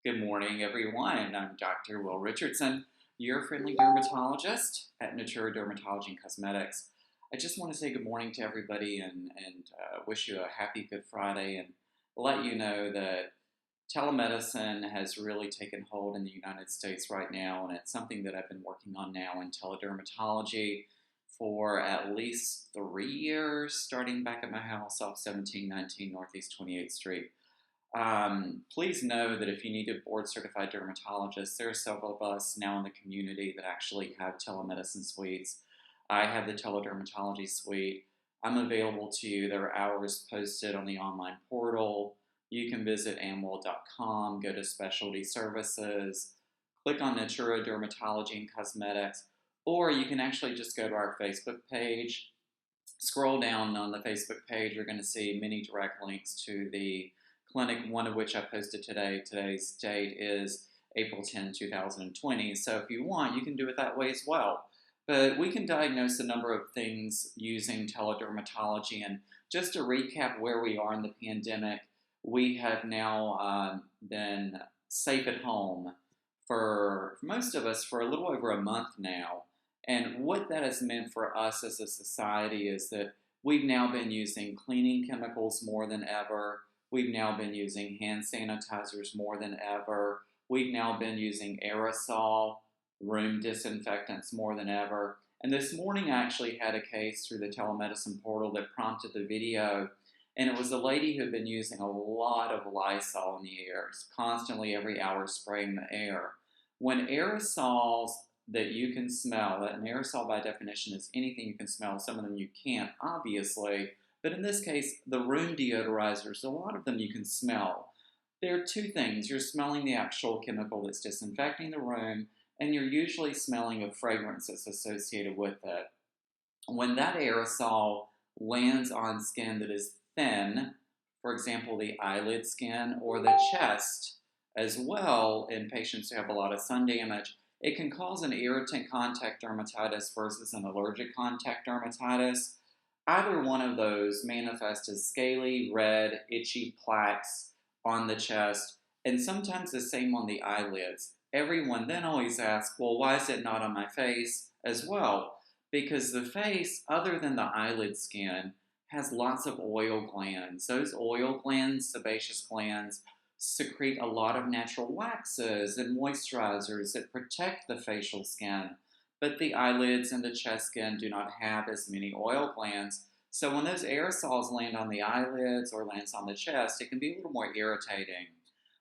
Good morning, everyone. I'm Dr. Will Richardson, your friendly dermatologist at Natura Dermatology and Cosmetics. I just want to say good morning to everybody and wish you a happy Good Friday and let you know that telemedicine has really taken hold in the United States right now, and it's something that I've been working on now in teledermatology for at least 3 years, starting back at my house off 1719 Northeast 28th Street. Please know that if you need a board certified dermatologist, there are several of us now in the community that actually have telemedicine suites. I have the teledermatology suite. I'm available to you. There are hours posted on the online portal. You can visit amwell.com, go to specialty services, click on Natura Dermatology and Cosmetics, or you can actually just go to our Facebook page. Scroll down on the Facebook page, you're going to see many direct links to the clinic, one of which I posted today. Today's date is April 10, 2020. So if you want, you can do it that way as well. But we can diagnose a number of things using teledermatology. And just to recap where we are in the pandemic, we have now been safe at home for most of us for a little over a month now. And what that has meant for us as a society is that we've now been using cleaning chemicals more than ever. We've now been using hand sanitizers more than ever. We've now been using aerosol, room disinfectants more than ever. And this morning I actually had a case through the telemedicine portal that prompted the video. And it was a lady who had been using a lot of Lysol in the air, constantly every hour spraying the air. When aerosols that you can smell, an aerosol by definition is anything you can smell, some of them you can't, obviously. But in this case, the room deodorizers, a lot of them you can smell. There are two things. You're smelling the actual chemical that's disinfecting the room, and you're usually smelling a fragrance that's associated with it. When that aerosol lands on skin that is thin, for example, the eyelid skin or the chest as well, in patients who have a lot of sun damage, it can cause an irritant contact dermatitis versus an allergic contact dermatitis. Either one of those manifest as scaly, red, itchy plaques on the chest, and sometimes the same on the eyelids. Everyone then always asks, well, why is it not on my face as well? Because the face, other than the eyelid skin, has lots of oil glands. Those oil glands, sebaceous glands, secrete a lot of natural waxes and moisturizers that protect the facial skin. But the eyelids and the chest skin do not have as many oil glands. So when those aerosols land on the eyelids or lands on the chest, it can be a little more irritating.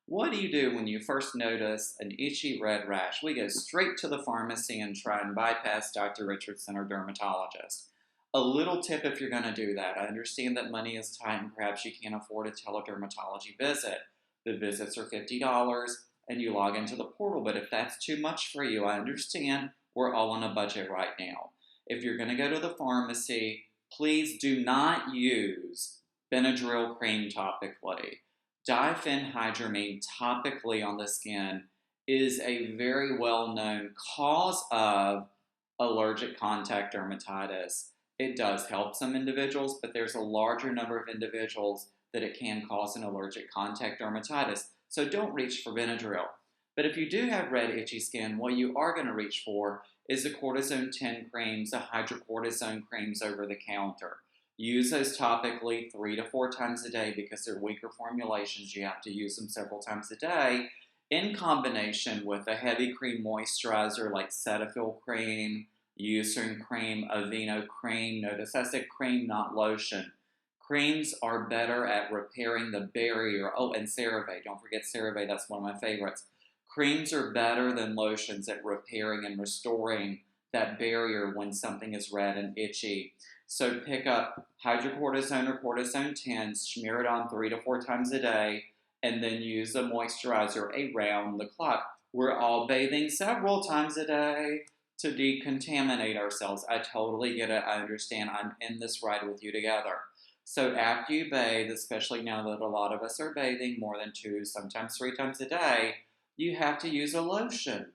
What do you do when you first notice an itchy red rash? We go straight to the pharmacy and try and bypass Dr. Richardson or dermatologist. A little tip if you're going to do that. I understand that money is tight and perhaps you can't afford a teledermatology visit. The visits are $50 and you log into the portal, but if that's too much for you, I understand. We're all on a budget right now. If you're going to go to the pharmacy, please do not use Benadryl cream topically. Diphenhydramine topically on the skin is a very well-known cause of allergic contact dermatitis. It does help some individuals, but there's a larger number of individuals that it can cause an allergic contact dermatitis. So don't reach for Benadryl. But if you do have red, itchy skin, what you are going to reach for is the cortisone 10 creams, the hydrocortisone creams over the counter. Use those topically 3 to 4 times a day because they're weaker formulations. You have to use them several times a day in combination with a heavy cream moisturizer like Cetaphil cream, Eucerin cream, Aveeno cream. Notice I said cream, not lotion. Creams are better at repairing the barrier. Oh, and CeraVe. Don't forget CeraVe. That's one of my favorites. Creams are better than lotions at repairing and restoring that barrier when something is red and itchy. So pick up hydrocortisone or cortisone 10, smear it on 3 to 4 times a day, and then use a moisturizer around the clock. We're all bathing several times a day to decontaminate ourselves. I totally get it. I understand. I'm in this ride with you together. So after you bathe, especially now that a lot of us are bathing more than 2, sometimes 3 times a day, you have to use a lotion.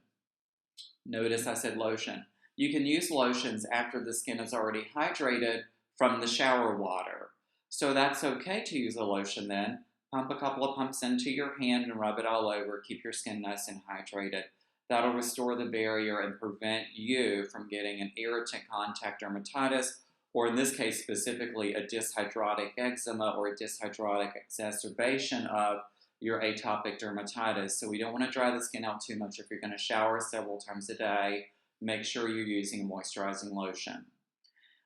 Notice I said lotion. You can use lotions after the skin is already hydrated from the shower water. So that's okay to use a lotion then, Pump a couple of pumps into your hand and rub it all over. Keep your skin nice and hydrated. That'll restore the barrier and prevent you from getting an irritant contact dermatitis, or in this case specifically, a dyshydrotic eczema or a dyshydrotic exacerbation of your atopic dermatitis. So we don't want to dry the skin out too much. If you're going to shower several times a day, make sure you're using a moisturizing lotion.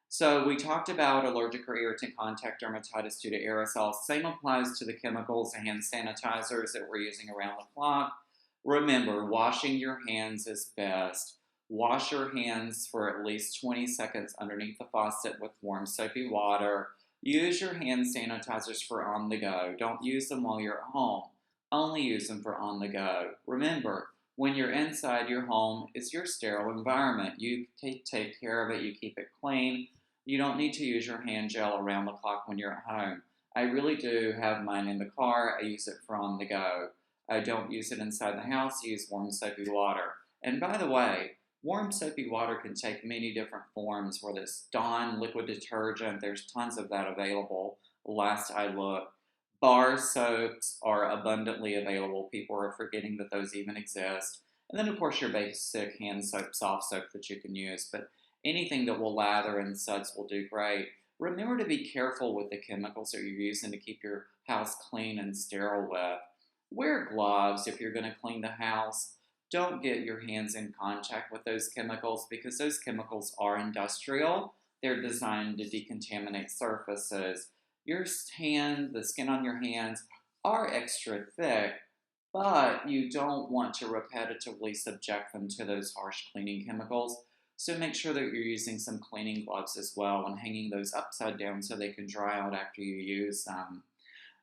So we talked about allergic or irritant contact dermatitis due to aerosols. Same applies to the chemicals and hand sanitizers that we're using around the clock. Remember, washing your hands is best. Wash your hands for at least 20 seconds underneath the faucet with warm soapy water. Use your hand sanitizers for on the go. Don't use them while you're at home. Only use them for on the go. Remember, when you're inside your home, it's your sterile environment. You take care of it, you keep it clean. You don't need to use your hand gel around the clock when you're at home. I really do have mine in the car. I use it for on the go. I don't use it inside the house. I use warm soapy water. And by the way, warm soapy water can take many different forms, whether it's Dawn liquid detergent. There's tons of that available. Last I looked. Bar soaps are abundantly available. People are forgetting that those even exist. And then, of course, your basic hand soap, soft soap that you can use. But anything that will lather and suds will do great. Remember to be careful with the chemicals that you're using to keep your house clean and sterile with. Wear gloves if you're going to clean the house. Don't get your hands in contact with those chemicals because those chemicals are industrial. They're designed to decontaminate surfaces. Your hand, the skin on your hands are extra thick, but you don't want to repetitively subject them to those harsh cleaning chemicals. So make sure that you're using some cleaning gloves as well and hanging those upside down so they can dry out after you use them.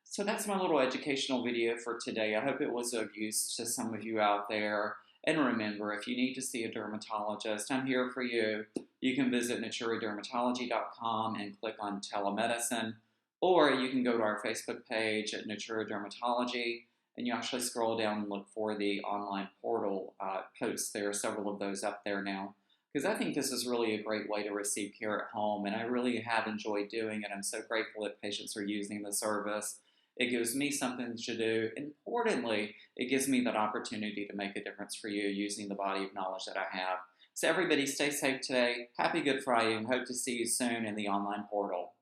So that's my little educational video for today. I hope it was of use to some of you out there. And remember, if you need to see a dermatologist, I'm here for you. You can visit naturadermatology.com and click on telemedicine, or you can go to our Facebook page at Natura Dermatology, and you actually scroll down and look for the online portal posts. There are several of those up there now, because I think this is really a great way to receive care at home, and I really have enjoyed doing it. I'm so grateful that patients are using the service. It gives me something to do. Importantly, it gives me that opportunity to make a difference for you using the body of knowledge that I have. So everybody stay safe today. Happy Good Friday, and hope to see you soon in the online portal.